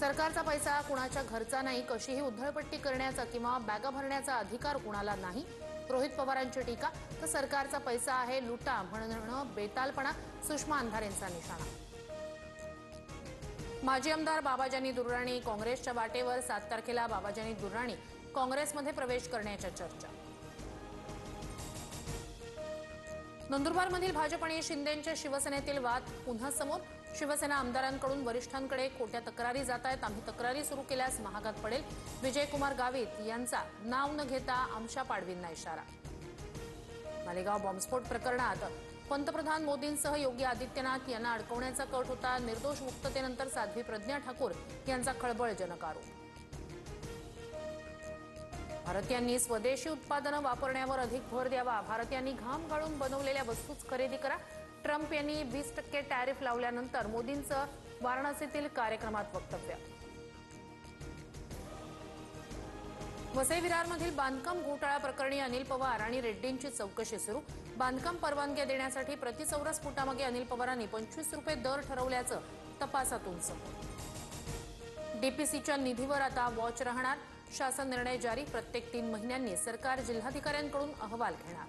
सरकारचा पैसा कुणाच्या घरचा नाही, कशीही उधळपट्टी करण्याचा किंवा बॅगा भरण्याचा अधिकार कुणाला नाही. रोहित पवारांची टीका. तर सरकारचा पैसा आहे लुटा म्हणणं बेतालपणा, सुषमा अंधारेंचा निशाणा. माजी आमदार बाबाजानी दुर्राणी काँग्रेसच्या वाटेवर. 7 तारखेला बाबाजानी दुर्राणी काँग्रेसमध्ये प्रवेश करण्याच्या चर्चा. नंदुरबारमधील भाजप आणि शिंदेंच्या शिवसेनेतील वाद पुन्हा समोर. शिवसेना आमदारांकडून वरिष्ठांकडे खोट्या तक्रारी जात आहेत. आम्ही तक्रारी सुरू केल्यास महागात पडेल. विजयकुमार गावित यांचा नाव न घेता आमशा पाडवींना इशारा. मालेगाव बॉम्बस्फोट प्रकरणात पंतप्रधान मोदींसह योगी आदित्यनाथ यांना अडकवण्याचा कट होता. निर्दोष मुक्ततेनंतर साध्वी प्रज्ञा ठाकूर यांचा खळबळजनक आरोप. भारतीयांनी स्वदेशी उत्पादनं वापरण्यावर अधिक भर द्यावा. भारतीयांनी घाम गाळून बनवलेल्या वस्तूच खरेदी करा. ट्रम्प यांनी 20% टॅरिफ लावल्यानंतर मोदींचं वाराणसीतील कार्यक्रमात वक्तव्य. वसई विरारमधील बांधकाम घोटाळा प्रकरणी अनिल पवार आणि रेड्डींची चौकशी सुरू. बांधकाम परवानग्या देण्यासाठी प्रति चौरस फुटामागे अनिल पवारांनी 25 रुपये दर ठरवल्याचं तपासातून समोर. डीपीसीच्या निधीवर आता वॉच राहणार. शासन निर्णय जारी. प्रत्येक 3 महिन्यांनी सरकार जिल्हाधिकाऱ्यांकडून अहवाल घेणार.